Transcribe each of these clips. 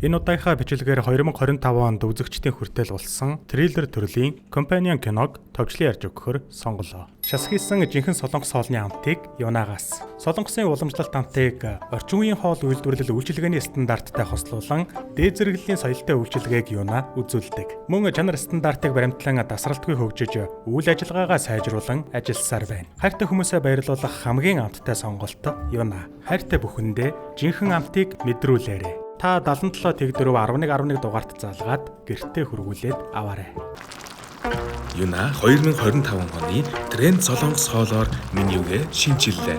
Энэ удаагийнхаа бичлэгээр 2025 онд үзэгчдийн хүртэл болсон триллер төрлийн Companion киног товчлон ярьж өгөхөөр сонголоо. Шасгийсэн жинхэнэ солонгос хоолны амтыг Юнагаас, солонгосын уламжлалт амтыг орчин үеийн хоол үйлдвэрлэл үйлчилгээний стандарттай хослуулан дээд зэрэглэлийн соёлтой үйлчилгээг Юна үзүүлдэг. Мөн чанар стандартыг баримтлан дасралтгүй хөгжиж үйл ажиллагаагаа сайжруулан ажилласаар байна. Хайртай хүмүүсээ баярлуулах хамгийн амттай сонголт Юна. Хайртай бүхэндээ жинхэнэ амтыг мэдрүүлээрэй. Та 77 тэгдөрөв 11 дугаарт залгаад гэртээ хөргүүлээд аваарай. Юна 2025 оны тренд солонгос хоолоор менюгээ шинчиллээ.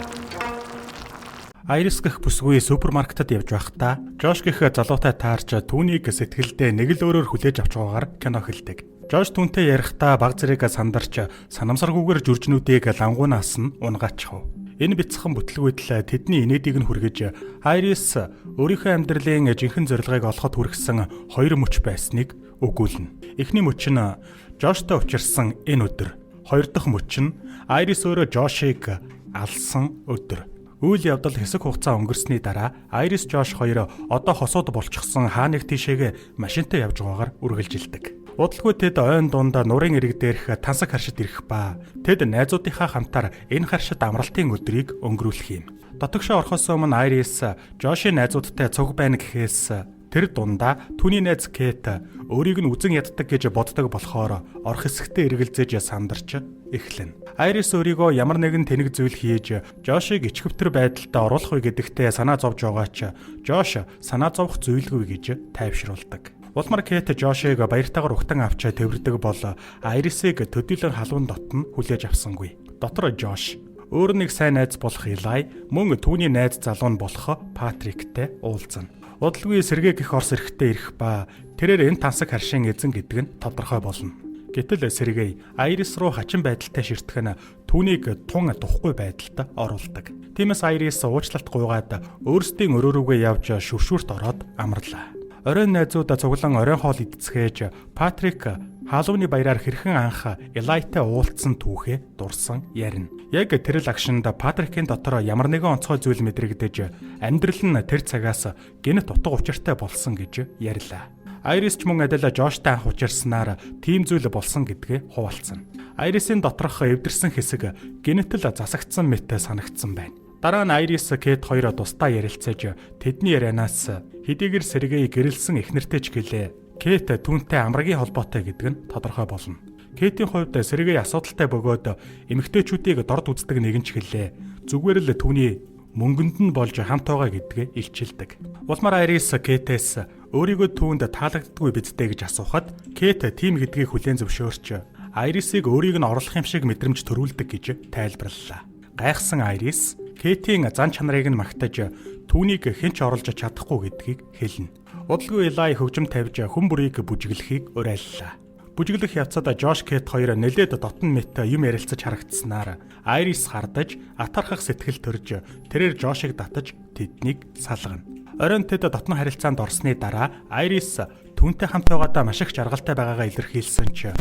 Айрис гэх бүсгүй супермаркетад явж байхдаа Жош гэх залуутай таарч түүнийг сэтгэлдээ нэг л өөрөөр хүлээж авч байгаагаар кино хэлдэг. Жош түүнтэй ярихдаа баг зэрэг сандарч санамсаргүйгээр жүржнүүдийг лангуунаас нь унгаачихв. Энэ бяцхан бүтлгүйтэл тэдний инээдийг нь хүргэж Айрис өөрийнхөө амьдралын жинхэнэ зорилгыг олоход хүргэсэн хоёр мөч байсныг өгүүлнэ. Эхний мөч нь Жоштой учирсан энэ өдөр. Хоёр дахь мөч нь Айрис өөрөө Жошийг алсан өдөр. Үйл явдал хэсэг хугацаа өнгөрсний дараа Айрис Жош хоёр одоо хосууд болчихсон хаа нэг тийшээгээ машинтай явж байгаагаар үргэлжилдэг. Удалгүй тэд ойн дунд нурын ирэг дээрх тансаг харшид ирэх ба тэд найзуудынхаа хамтаар энэ харшид амралтын өдрийг өнгөрүүлэх юм. Дотогшоо орохоос өмнө Айрис Жошийн найзуудтай цуг байна гэхээс тэр дундаа түүний найз Кэт өөрийг нь үзэн яддаг гэж боддог болохоор орох хэсэгтээ эргэлзэж сандарч эхлэнэ. Айрис өөрийгөө ямар нэгэн тэнэг зүйл хийж Жошийг ичгэвтер байдалд оруулах вэ гэдэгтээ санаа зовж байгаа ч Жош санаа зовох зүйлгүй гэж тайвшруулдаг. Улмар Кэт Жошийг баяртайгаар ухтан авч тэрвэрдэг бол Айрисыг төдийлөн халуун дотн хүлээж авсангүй. Дотор Жош өөр нэг сайн найз болох Илай мөн түүний найз залуу нь болох Патриктэй уулзна. Удалгүй сэргээ гих орс эрэхтэй ирэх ба тэрээр энэ тансаг харшийн эзэн гэдэг нь тодорхой болно. Гэтэл сэргээ Айрис руу хачин байдалтай ширтэх нь түүнийг тун духгүй байдалд оруулдаг. Тиймээс Айрис уучлалт гуйгаад өөрсдийн өрөөрүүгээ явж шүршүүрт ороод амарлаа. Оройн найзууд цуглан оройн хоол идцгээж Патрик хаалууны баяраар хэрхэн анх Илайтай уулзсан түүхээ дурсан ярина. Яг тэр л агшинд Патрикийн дотор ямар нэгэн онцгой зүйл мэдрэгдэж амьдрал нь тэр цагаас гэнэт утга учиртай болсон гэж ярьлаа. Айрис ч мөн адил Жоштой анх учирснаар тийм зүйл болсон гэдгээ хуваалцсан. Айрисын доторх эвдэрсэн хэсэг гэнэтл засагдсан мэт санагдсан байна. Дараа нь Айрис Кэт хоёроо тусдаа ярилцаж тэдний ярианаас хэдийгээр сэргээ гэрэлсэн эхнэртэй ч гэлээ. Кэт түүнтэй амрагийн холбоотой гэдэг нь тодорхой болно. Кэтийн хувьд сэргээ асуудалтай бөгөөд эмэгтэйчүүдийг дорд үздэг нэгэн ч гэлээ. Зүгээр л түүний мөнгөнд нь болж хамт байгаа гэдгээ илчилдэг. Улмаар Айрис Кэтээс өөрийгөө түүнд таалагддаггүй бидтэй гэж асуухад Кэт тийм гэдгийг хүлээн зөвшөөрч Айрисыг өөрийг нь орлох юм шиг мэдрэмж төрүүлдэг гэж тайлбарллаа. Гайхсан Айрис Кэтийн зан чанарыг нь магтаж түүнийг хэн ч оруулж чадахгүй гэдгийг хэлнэ. Удалгүй Илай хөгжим тавьж хүн бүрийг бүжиглэхийг уриаллаа. Бүжиглэх явцад Жош Кэт хоёр нэлээд дотн мэт юм ярилцаж харагдсанаар Айрис хардаж атархах сэтгэл төрж тэрээр Жошийг татаж тэднийг салгана. Оройн тэд дотн харилцаанд орсны дараа Айрис түүнтэй хамт байгаадаа маш их жаргалтай байгаагаа илэрхийлсэн ч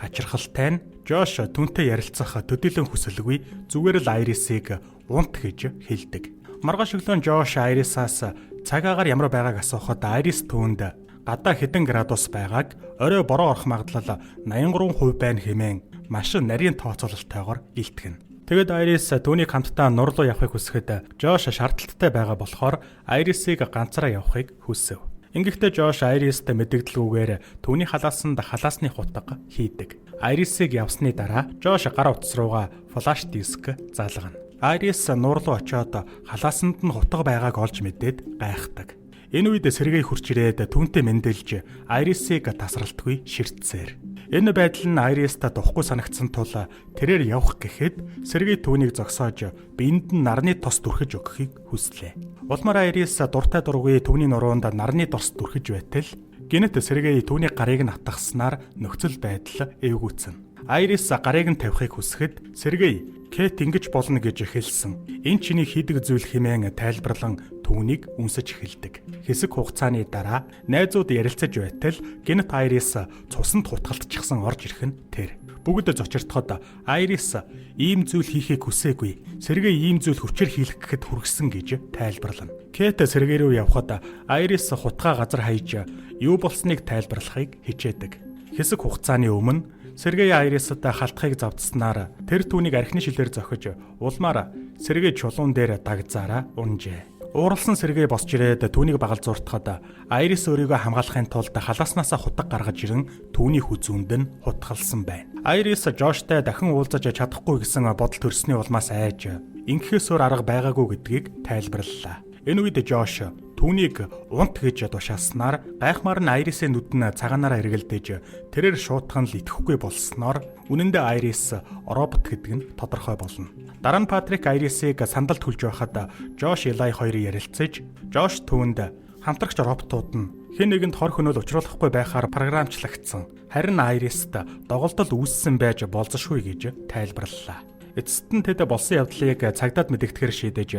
хачирхалтай нь Жош түүнтэй ярилцах төдийлөн хүсэлгүй зүгээр л Айрисыг унт гэж хэлдэг. Маргааш өглөө Жош Айрисаас цаг агаар ямар байгааг асуухад Айрис түүнд гадаа хэдэн градус байгааг орой бороо орох магадлал 83% байна хэмээн маш нарийн тооцоололтойгоор илтгэнэ. Тэгэд Айрис түүнийг хамтдаа нур руу явахыг хүсэхэд Жош шаардлагатай байгаа болохоор Айрисыг ганцаараа явахыг хүсэв. Ингэхдээ Жош Айристэй мэдэгдэлгүйгээр түүний халаасанд халаасны хутга хийдэг. Айрисыг явсны дараа Жош гар утас руугаа флаш диск залгана. Айрис нуур руу очиод халаасанд нь хутга байгааг олж мэдээд гайхдаг. Энэ үед сэргээ хурч ирээд түүнтэй мэндэлж Айрисыг тасралтгүй ширтсээр. Энэ байдал нь Айриста духгүй санагдсан тул тэрээр явах гэхэд сэргээ түүнийг зогсоож биенд нь нарны тос дүрхэж өгөхийг хүслээ. Улмаар Айрис дуртай дургүй түүний нуруунд нарны тос дүрхэж байтал гэнэт сэргээ түүний гарыг нь атгахснаар нөхцөл байдал эвгүүцэн. Айрис гарыг нь тавихыг хүсэхэд сэргээ Кэт ингэж болно гэж хэлсэн. Энэ чиний хийдэг зүйл хэмээн тайлбарлан түүнийг үнсэж эхэлдэг. Хэсэг хугацааны дараа найзууд ярилцаж байтал гэнэт Айрис цуснд хутгалтчихсан орж ирэх нь тэр. Бүгд зочиртоход Айрис ийм зүйл хийхийг хүсээгүй. Сэргээ ийм зүйл хүчээр хийх гэхэд хүргэсэн гэж тайлбарлана. Кэт сэргээ рүү явхад Айрис хутгаа газар хаяж юу болсныг тайлбарлахыг хичээдэг. Хэсэг хугацааны өмнө Сэргээ Айрисд халтхыг завдснаар тэр түүнийг архины шилээр зохиж улмаар Сэргээ чулуун дээр дагзаараа унжээ. Ууралсан Сэргээ босч ирээд түүнийг багалзууртахад Айрис өөрийгөө хамгаалахын тулд халааснасаа хутаг гаргаж ирэн түүний хүзүүнд нь хутгалсан байна. Айрис Жоштой дахин уулзаж чадахгүй гэсэн бодол төрсний улмаас айж ингэхээс өөр арга байгаагүй гэдгийг тайлбарллаа. Энэ үед Жош түүнийг унт гэж тушааснаар гайхмаар нь Айрисын нүд нь цагаанаараа эргэлдэж тэрээр шуутхан л итгэхгүй болсноор үнэн дээр Айрис робот гэдэг нь тодорхой болно. Дараа нь Патрик Айрисыг сандалд хүлж байхад Жош Элай хоёрыг ярилцаж Жош түүнд хамтрагч роботууд нь хэн нэгэнд хор хөнөөл учруулахгүй байхаар програмчлагдсан. Харин Айрист доголдол үүссэн байж болзошгүй гэж тайлбарллаа. Эцэст нь тэд болсон явдлыг цагдаад мэдэгдэхээр шийдэж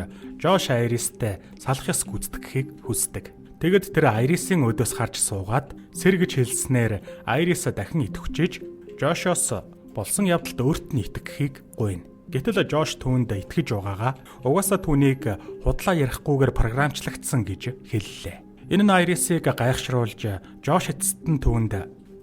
Жош Айристтэй салах ёс гүйцэтгэхийг хүсдэг. Тэгэд тэр Айрисын өдөөс харж суугаад сэргэж хэлснээр Айрис дахин итгэвчиж Жошоос болсон явдалд өөрт нь итгэхийг гуйна. Гэтэл Жош түүнд итгэж байгаагаа угаасаа түүнийг худлаа ярихгүйгээр програмчлагдсан гэж хэллээ. Энэ нь Айрисыг гайхшруулж Жош эцэст нь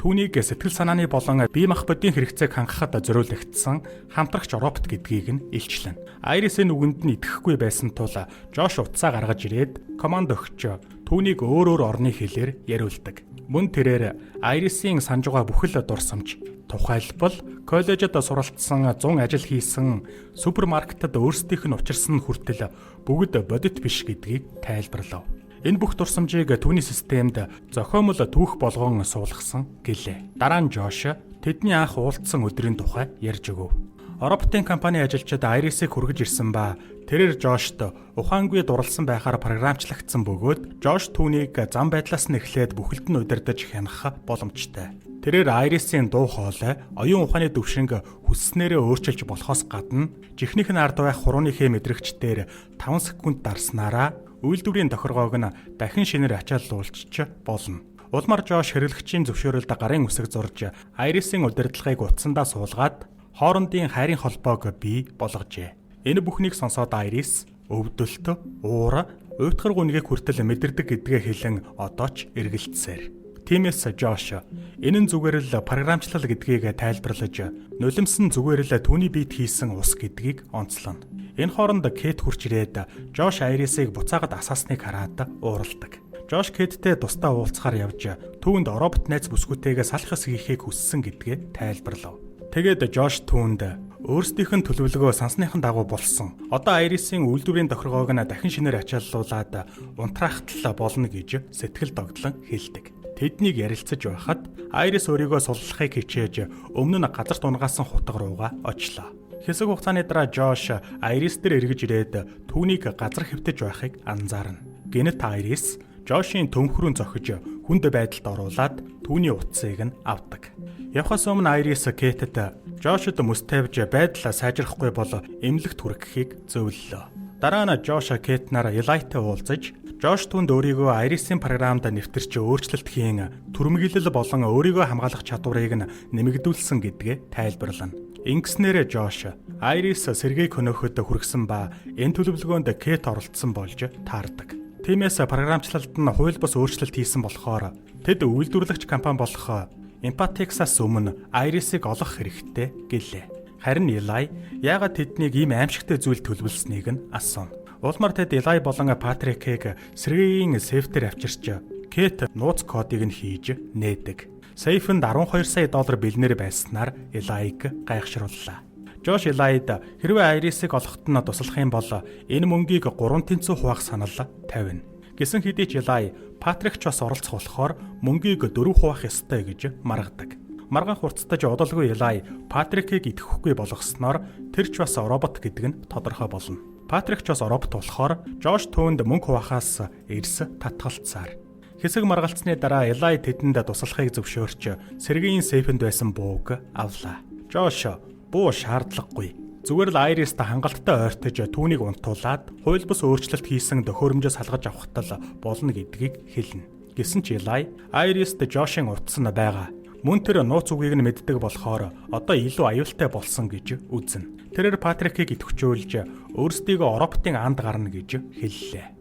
түүнийг сэтгэл санааны болон бие махбодын хэрэгцээг хангахад зориулагдсан хамтрагч робот гэдгийг нь илчлэн. Айрисийн үгэнд нь итгэхгүй байсан тул Жош утсаа гаргаж ирээд команд өгч түүнийг өөр орны хэлээр яриулдаг. Мөн тэрээр Айрисийн санаж байгаа бүхэл дурсамж, тухайлбал коллежид суралцсан 100 ажил хийсэн, супермаркетад өөрсдийнх нь учирсан хүртэл бүгд бодит биш гэдгийг тайлбарлав. Энэ бүх дурсамжийг түүний системд зохиомол түүх болгон суулгасан гэлээ. Дараа нь Жош тэдний анх уулзсан өдрийн тухай ярьж өгөв. Роботын компани ажилчид Айрисыг хүргэж ирсэн ба тэрээр Жошт ухаангүй дурлсан байхаар програмчлагдсан бөгөөд Жош түүнийг зам байдлаас нь эхлээд бүхэлд нь удирдах хянах боломжтой. Тэрээр Айрисын дуу хоолой оюун ухааны төвшинг хүсснээрээ өөрчилж болохоос гадна жихнийх нь ард байх хурууныхээ мэдрэгчдээр 5 секунд дарснараа үйлдвэрийн тохиргоог нь дахин шинээр ачааллуулчих болно. Улмаар Жош хэрэглэгчийн зөвшөөрөлд гарын үсэг зурж Айрисын удирдлагыг утсандаа суулгаад хоорондын хайрын холбоог бий болгожээ. Энэ бүхнийг сонсоод Айрис өвдөлт, уур, уйтгар гүнгийг хүртэл мэдэрдэг гэдгээ хэлэн одоо ч эргэлцсээр. Тиймээс Жош энэ нь зүгээр л програмчлал гэдгийг тайлбарлаж нулимсан зүгээр л түүний биед хийсэн ус гэдгийг онцлоно. Энэ хооронд Кэт хурч ирээд Жош Айрисыг буцаагаад асаасныг хараад уурладаг. Жош Кэттэй тусдаа уулзахаар явж түүнд робот найз бүсгүйтэйгээ салах ёс хийхийг хүссэн гэдгээ тайлбарлав. Тэгээд Жош түүнд өөрсдийнх нь төлөвлөгөө сансныхан дагуу болсон. Одоо Айрисын үйлдвэрийн тохиргоог нь дахин шинээр ачааллуулад унтраахтал болно гэж сэтгэл догдлон хэлдэг. Тэднийг ярилцаж байхад Айрис өөрийгөө суллахыг хичээж өмнө нь газар дунгаасан хутга руугаа очлоо. Хэсэг хугацааны дараа Жош Айрис дээр эргэж ирээд түүнийг газар хэвтэж байхыг анзаарна. Гэнэт Айрис Жошийн төмхрүүн зохиж хүнд байдалд оруулаад түүний утсыг нь авдаг. Явхаас өмнө Айрис Кэтэд Жошд мөс тавьж байдлаа сайжрахгүй бол эмнэлэгт хүргэхийг зөвлөлөө. Дараа нь Жош Кэтнаар Элайтай уулзаж Жош түнд өөрийгөө Айрисын програмд нэвтэрч өөрчлөлт хийн түрмэглэл болон өөрийгөө хамгаалах чадварыг нь нэмэгдүүлсэн гэдгээ тайлбарлана. Ингэснээр Жош Айрис сэргээг хөнөөхөд хүргэсэн ба энэ төлөвлөгөөнд Кэт оролцсон болж таардаг. Тиймээс програмчлалд нь хууль бус өөрчлөлт хийсэн болохоор тэд үйлдвэрлэгч компани болох Empatix-аас өмнө Айрисыг олох хэрэгтэй гэлээ. Харин Элай яагаад тэднийг ийм аимшигтай зүйл төлөвлөснийг нь асуув. Улмаар тэд Элай болон Патрикийг сэргээгийн сейфтээр авчирч Кэт нууц кодыг нь хийж нээдэг. Сейфэнд $12 сая бэлнээр байснаар Элайг гайхшрууллаа. Жош Элайд хэрвээ Айрисыг олоход нь туслах юм бол энэ мөнгийг 3 тэнцүү хуваах санал тавина. Гэсэн хэдий ч Элай Патрик ч бас оролцох болохоор мөнгийг 4 хуваах ёстой гэж маргадаг. Маргаан хурцтаж одолгүй Элай Патрикийг идэвхгүй болгосноор тэр ч бас робот гэдэг нь тодорхой болно. Патрик ч бас робот болохоор Жош түүнд мөнгө хуваахаас эрс татгалцсаар. Хэсэг маргалцсны дараа Элай тэдэнд туслахыг зөвшөөрч сэргийн сейфэнд байсан бууг авлаа. Жош буу шаардлагагүй. Зүгээр л Айристаа хангалттай ойртож түүнийг унтуулад хууль бус өөрчлөлт хийсэн төхөөрөмжөө салгаж авахтал болно гэдгийг хэлнэ. Гэсэн ч Элай Айрист Жошийн утас нь байгаа. Мөн тэр нууц үгийг нь мэддэг болохоор одоо илүү аюултай болсон гэж үзнэ. Тэрээр Патрикийг идэвхжүүлж өөрсдийгөө Европтын анд гарна гэж хэллээ.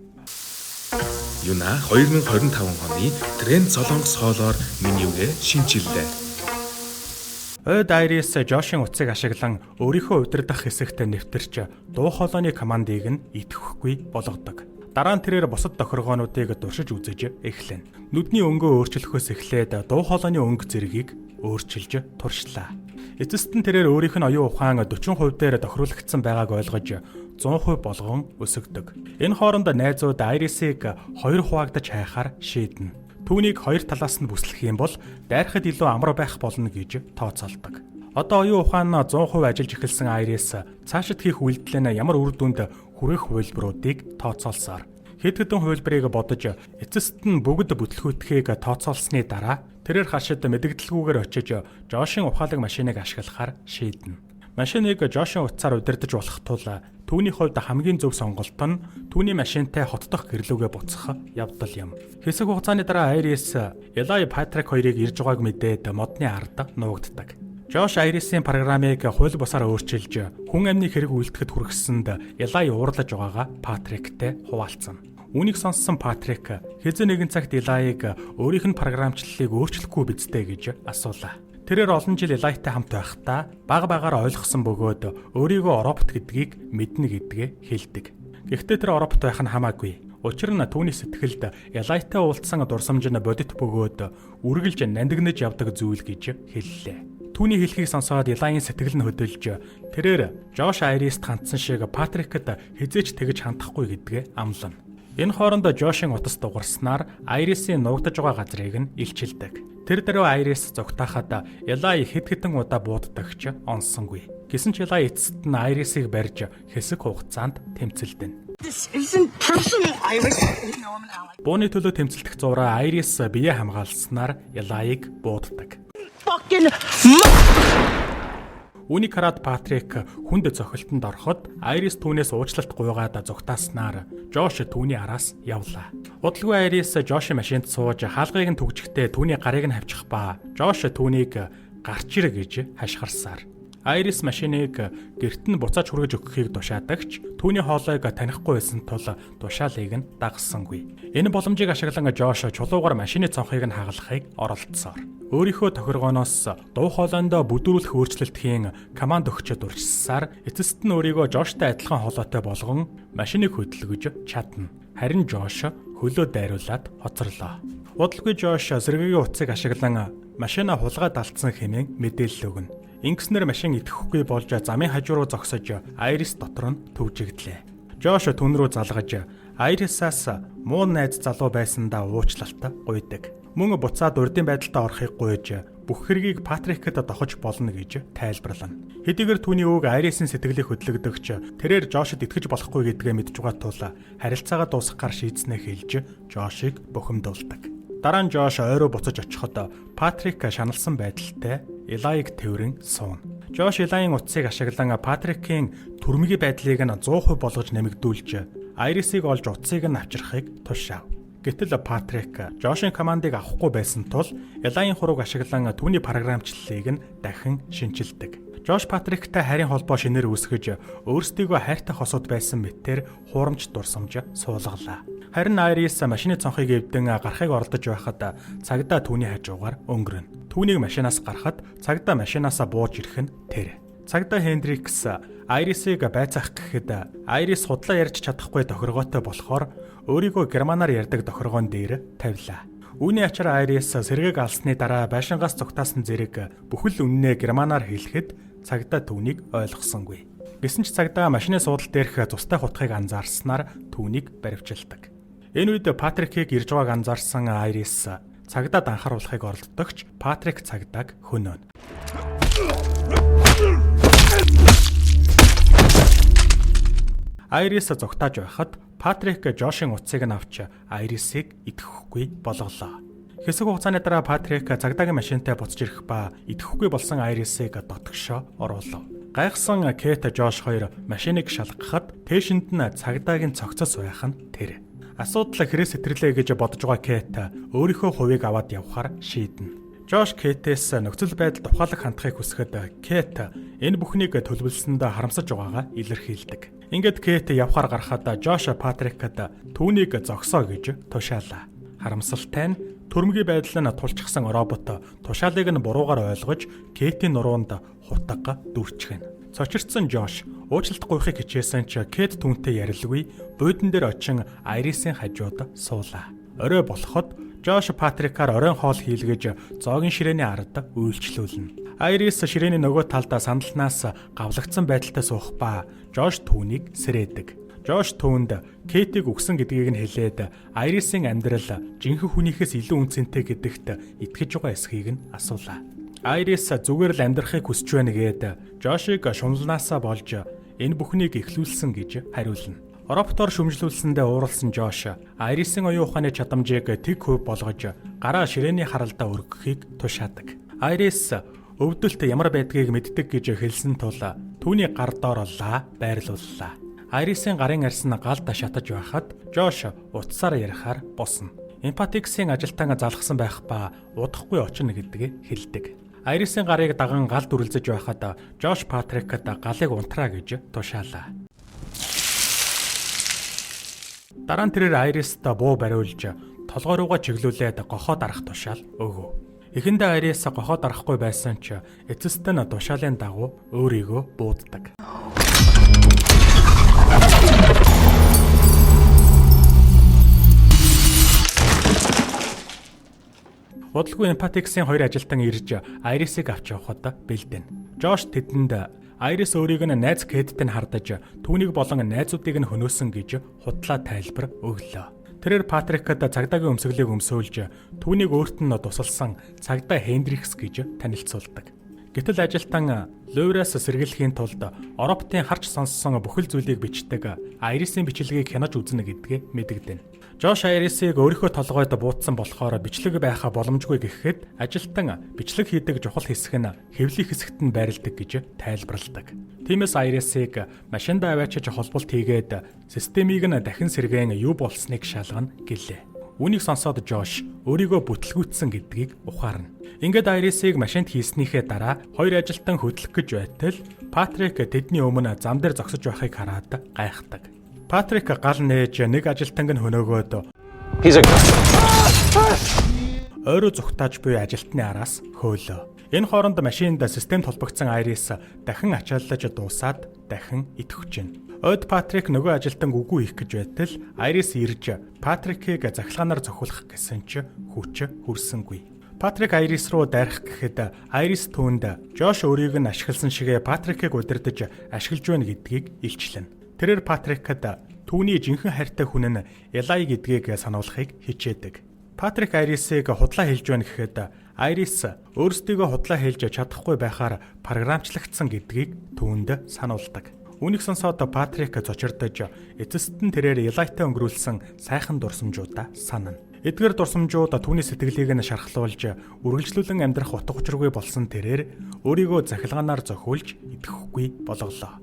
Юна 2025 оны тренд Солонгос хоолоор менюгээ шинчиллээ. Ойд Айрис Жошийн утсыг ашиглан өөрийнхөө удирдах хэсэгт нэвтэрч дуу хоолойны командыг нь идэвхгүй болгодог. Дараа нь тэрээр бусад тохиргоонуудыг туршиж үзэж эхлэнэ. Нүдний өнгөө өөрчлөхөөс эхлээд дуу хоолойны өнгө зэргийг өөрчилж туршлаа. Эцэст нь тэрээр өөрийнх нь оюун ухаан 40% дээр тохируулагдсан байгааг ойлгож 100% болгон өсөгдөг. Энэ хооронд найзууд Айрисыг 2 хуваагдаж хайхаар шийднэ. Түүнийг 2 талаас нь бүслэх юм бол дайрахад илүү амар байх болно гэж тооцоолдог. Одоо оюун ухаан 100% ажиллаж эхэлсэн Айрис цаашид хийх үйлдэл нь ямар үр дүнд хүрэх хувилбаруудыг тооцоолсоор хэд хэдэн хувилбарыг бодож эцэст нь бүгд бүтлгүүтхийг тооцоолсны дараа тэрээр хашид мэдэгдэлгүйгээр очиж Жошийн ухаалаг машиныг ашиглахаар шийднэ. Машиныг Жошийн утсаар удирдах болох тул түүний хувьд хамгийн зөв сонголт нь түүний машинтай хот дох гэрлүүгээ буцах явдал юм. Хэсэг хугацааны дараа Айрис Элай Патрик хоёрыг ирж байгааг мэдээд модны ард нуугддаг. Жош Айрисийн программыг хууль бусаар өөрчилж хүн амны хэрэг үйлдэхэд хүргэсэнд Элай уурлаж байгаагаа Патриктэй хуваалцсан. Үүнийг сонссон Патрик хэзээ нэгэн цагт Элайг өөрийнх нь програмчлалыг өөрчлөхгүй биздэй гэж асуулаа. Тэрээр олон жил Элайтай хамт байхдаа бага багаар ойлгосон бөгөөд өөрийгөө Европт гэдгийг мэднэ гэдгээ хэлдэг. Гэхдээ тэр Европт байх нь хамаагүй. Учир нь түүний сэтгэлд Элайтай уулзсан дурсамж нь бодит бөгөөд үргэлж нандинаж явдаг зүйл гэж хэллээ. Түүний хэлхийг сонсоод Элайын сэтгэл нь хөдөлж тэрээр Жош Айрист хандсан шиг Патрикт хизээч тэгж хандахгүй гэдгээ амлана. Энэ хооронд Жошийн утас дугарснаар Айрисын нуугдаж байгаа газрыг нь илчилдэг. Тэр дөрөв Айрис зогтаахад Элай хэд хэдэн удаа бууддагч онсонгүй. Гэсэн ч Элай эцэст нь Айрисыг барьж хэсэг хугацаанд тэмцэлдэнэ. Бууны төлөө тэмцэлдэх зураа Айрис бие хамгаалснаар Элайыг бууддаг. Үүнийг хараад Патрик хүнд цохилтонд ороход Айрис түүнээс уучлалт гуйгаад зугтааснаар Жош түүний араас явлаа. Удалгүй Айрис Жошийн машинд сууж хаалгыг нь түгжихдээ түүний гарыг нь хавчих ба Жош түүнийг гарч ир гэж хашгирсаар Айрис машиныг гэрт нь буцааж хүргэж өгөхийг тушаадагч түүний хоолойг танихгүй байсан тул тушаалыг нь дагсангүй. Энэ боломжийг ашиглан Жош чулуугаар машины цонхыг нь хагалахыг оролдсоор өөрийнхөө тохиргооноос дуу хоолойнд бүдүүлэх өөрчлөлтийн команд өгч дурчсаар эцэст нь өөрийгөө Жоштой адилхан хоолойтой болгон машиныг хөдөлгөж чадна. Харин Жош хөлөө дайруулад хоцорлоо. Удалгүй Жош сэргээгийн утсыг ашиглан машина хулгайд алдсан хэмээн мэдээлэл өгнө. Ингэснээр машин идэхгүй болж замын хажуу руу зогсож Айрис дотор нь төвжигдлээ. Жош түн рүү залгаж Айрисаас муу найз залуу байсандаа уучлалт гуйдаг. Мөн буцаад урдын байдалтай орохыг гуйж бүх хэргийг Патрикт дохож болно гэж тайлбарлана. Хэдийгээр түүний үг Айрисын сэтгэлийг хөдлөгдөгч тэрээр Жошид итгэж болохгүй гэдгээ мэдж байгаа тул харилцаагаа дуусгахаар шийдснээ хэлж Жошийг бухимдуулдаг. Дараа нь Жош ойроо буцаж очиход Патрик шаналсан байдалтай Элайг тэврэн сууна. Жош Элайын утсыг ашиглан Патрикийн түрмгийн байдлыг нь 100% болгож нэмэгдүүлж Айрисыг олж утсыг нь авчрахыг тушаав. Гэтэл Патрик Жошийн командыг авахгүй байсан тул Элайын хурууг ашиглан түүний програмчлалыг нь дахин шинчилдэг. Жош Патриктай хайрын холбоо шинээр үүсгэж өөрсдийгөө хайртай хосууд байсан мэтээр хуурамч дурсамж суулгалаа. Харин Айрис машины цонхыг эвдэн гарахыг оролдож байхад цагдаа түүний хажуугаар өнгөрнө. Түүнийг машинаас гарахад цагдаа машинаасаа бууж ирэх нь тэр. Цагдаа Хендрикс Айрисыг байцаах гэхэд Айрис худлаа ярьж чадахгүй тохиргоотой болохоор өөрийгөө германаар ярьдаг тохиргоон дээр тавилаа. Үүний ачаар Айрис сэргээг алсны дараа байшингаас зугтаасан зэрэг бүхэл үннээ германаар хэлэхэд цагдаа түүнийг ойлгосонгүй. Гэсэн ч цагдаа машины суудлын дээрх цустай хутгийг анзаарснаар түүнийг баривчилдаг. Энэ үед Патрикийг ирж байгааг анзаарсан Айрис цагдаад анхааруулахыг оролддогч Патрик цагдааг хөнөөнө. Айрис зогтааж байхад Патрик Жошийн утсыг нь авч Айрисыг идэхгүй болголоо. Хэсэг хугацааны дараа Патрик цагдаагийн машинтай буцаж ирэх ба идэхгүй болсон Айрисыг дотгошоо оруулав. Гайхсан Кэт Жош хоёр машиныг шалгахад тээшинд нь цагдаагийн цогцос байх нь тэр. Асуудал хэрэг сэтэрлээ гэж бодож байгаа Кэт өөрийнхөө хувийг аваад явхаар шийднэ. Жош Кэтээс нөхцөл байдалд ухаалаг хандахыг хүсэхэд Кэт энэ бүхнийг төлөвлөсөнд харамсаж байгаагаа илэрхийлдэг. Ингээд Кэт явхаар гарахад Жош Патрикад түүнийг зогсоо гэж тушаалаа. Харамсалтай нь төрөмгийн байдал нь тулчсан робот тушаалыг нь буруугаар ойлгож Кэтийн нуруунд хутга дүүрчихнэ. Цочирдсан Жош уучлалт гуйхыг хичээсэн ч Кэт түүнтэй ярилгүй буудан дээр очин Айрисын хажууд суулаа. Орой болоход Жош Патрикаар оройн хоол хийлгэж зоогийн ширээний ард үйлчлүүлнэ. Айрис ширээний нөгөө талд сандалнаас гавлагдсан байдалтай суух ба Жош түүнийг сэрээдэг. Жош түүнд Кэтийг үгсэн гэдгийг нь хэлээд Айрисын амьдрал жинхэнэ хүнийхээс илүү үнцэнтэй гэдэгт итгэж байгаа эсхийг нь асуулаа. Айрис зүгээр л амьдрахыг хүсэж байна гээд Жошийг шунлнаасаа болж энэ бүхнийг эхлүүлсэн гэж хариулна. Роботоор шүмжлүүлсэндээ ууралсан Жош Айрисын оюун ухааны чадамжийг тэг хөв болгож гараа ширээний харалдаа өргөхийг тушаадаг. Айрис өвдөлт ямар байдгийг мэддэг гэж хэлсэн тул түүний гар доор байрлууллаа. Айрисын гарын арьс нь галд шатаж байхад Жош утсаар ярихаар босно. Empatix-ийн ажилтан залгсан байх ба удахгүй очно гэдгийг хэлдэг. Айрисын гарыг даган галд үргэлжлэж байхад Жош Патрикад галыг унтраа гэж тушаалаа. Дараа нь тэрээр Айрист буу бариулж толгой руугаа чиглүүлээд гохоо дарах тушаал өгөв. Эхэндээ Айрис гохоо дарахгүй байсан ч эцэст нь тушаалын дагуу өөрийгөө бууддаг. Удалгүй Empatix-ийн хоёр ажилтан ирж Айрисыг авч явахад бэлдэнэ. Жош тэдэнд Айрис өөрийг нь найз Кэдтэй хардаж түүнийг болон найзуудыг нь хөнөөсөн гэж худлаа тайлбар өглөө. Тэрээр Патрикад цагдаагийн өмсгөлийг өмсөөлж түүнийг өөрт нь тусалсан цагдаа Хендрикс гэж танилцуулдаг. Гэтэл ажилтан Луйраас сэргийлэхийн тулд Ороптын харж сонссон бүхэл зүйлийг бичдэг Айрисын бичлэгийг хянаж үзнэ гэдгээ мэдэгдэнэ. Жош Айрисыг өөрийнхөө толгойд буутсан болохоор бичлэг байха боломжгүй гэхэд ажилтан бичлэг хийдэг чухал хэсэг нь хэвлэх хэсэгт нь байрладаг гэж тайлбарладаг. Тиймээс Айрисыг машиндаа аваачиж холболт хийгээд системийг нь дахин сэргээн юу болсныг шалгана гэлээ. Үүнийг сонсоод Жош өөрийгөө бүтлгүүцсэн гэдгийг ухаарна. Ингээд Айрисыг машинд хийснийхээ дараа хоёр ажилтан хөдлөх гэж байтал Патрик тэдний өмнө зам дээр зогсож байхыг хараад гайхдаг. Патрик гал нээж нэг ажилтанг нь хөнөөгөөд өөрөө зүгтааж буй ажилтны араас хөөлөө. Энэ хооронд машинд системд холбогдсон Айрис дахин ачааллаж дуусаад дахин идэвхж байна. Ойд Патрик нөгөө ажилтан үгүй хийх гэж байтал Айрис ирж Патрикийг захилгаанаар зохиулах гэсэн ч хүч хүрсэнгүй. Патрик Айрис руу дайрах гэхэд Айрис түүнд Жош өөрийг нь ашигласан шигэ Патрикийг удирдах ашиглаж байна гэдгийг илчлэнэ. Тэрээр Патрикад түүний жинхэнэ хайртай хүн нь Элай гэдгийг сануулахыг хичээдэг. Патрик Айрисыг худлаа хэлж байна гэхэд Айрис өөрсдийгөө худлаа хэлж чадахгүй байхаар програмчлагдсан гэдгийг түүнд сануулдаг. Үүнийг сонсоод Патрик зочирдож эцэст нь тэрээр Элайтай өнгөрүүлсэн сайхан дурсамжуудаа санана. Эдгээр дурсамжууд түүний сэтгэлийг нь шархлуулж үргэлжлүүлэн амьдрах утга учиргүй болсон тэрээр өөрийгөө захилгаанаар зохиулж идэхгүй болголоо.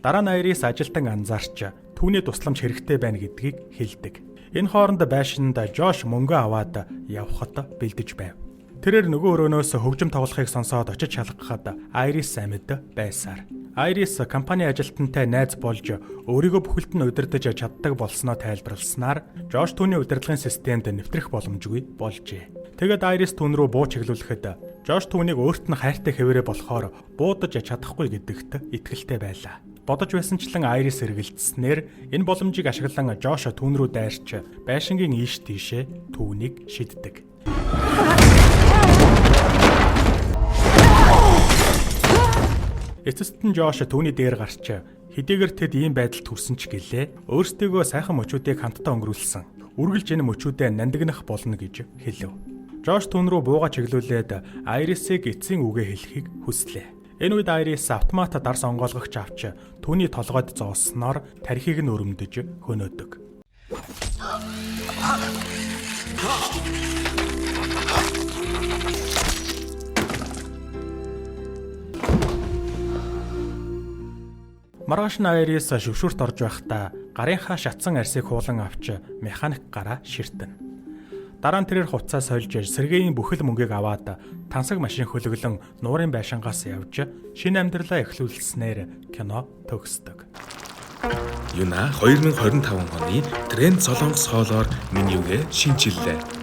Дараа нь Айрис ажилтан анзаарч түүний тусламж хэрэгтэй байна гэдгийг хэлдэг. Энэ хооронд байшинд Жош мөнгө аваад явхад бэлдэж байв. Тэрээр нөгөө өрөөнөөс хөгжим тоглохыг сонсоод очиж шалгахад Айрис амьд байсаар. Айрис компани ажилтнтай найз болж өөрийгөө бүхэлд нь удирдах чаддаг болсноо тайлбарласнаар Жош түүний удирдлагын системд нэвтрэх боломжгүй болжээ. Тэгэд Айрис түүн рүү буу чиглүүлэхэд Жош түүнийг өөрт нь хайртай хэвээрээ болохоор буудаж чадахгүй гэдэгт итгэлтэй байлаа. Бодож байсанчлан Айрис эргэлдснээр энэ боломжийг ашиглан Жош түүн рүү дайрч байшингийн ийш тийшээ түүнийг шиддэг. Эцэст нь Жош түүний дээр гарч хэдийгээр тэд ийм байдалд хүрсэн ч гэлээ өөрсдийгөө сайхан мөчүүдийг хамтдаа өнгөрүүлсэн. Үргэлж энэ мөчүүдэд нандинах болно гэж хэлв. Жош түүн рүү бууга чиглүүлээд Айрисыг эцсийн үгээ хэлхийг хүслээ. Энэ үед Айрис автомат дарс онгойлгогч авч түүний толгойд зоосноор тархийг нь өрөмдөж хөнөөдөг. Маргааш нь Айрис шөвшүрт орж байхдаа Гарынхаа шатсан арсыг хуулан авч механик гараа ширтэнэ. Дараа нь тэрээр хувцас сольж Сергеийн бүхэл мөнгийг аваад тансаг машин хөлөглөн нуурын байшингаас явж шинэ амьдралаа эхлүүлснээр кино төгсдөг. Юна 2025 оны тренд Солонгос хоолоор менюгээ шинжиллээ.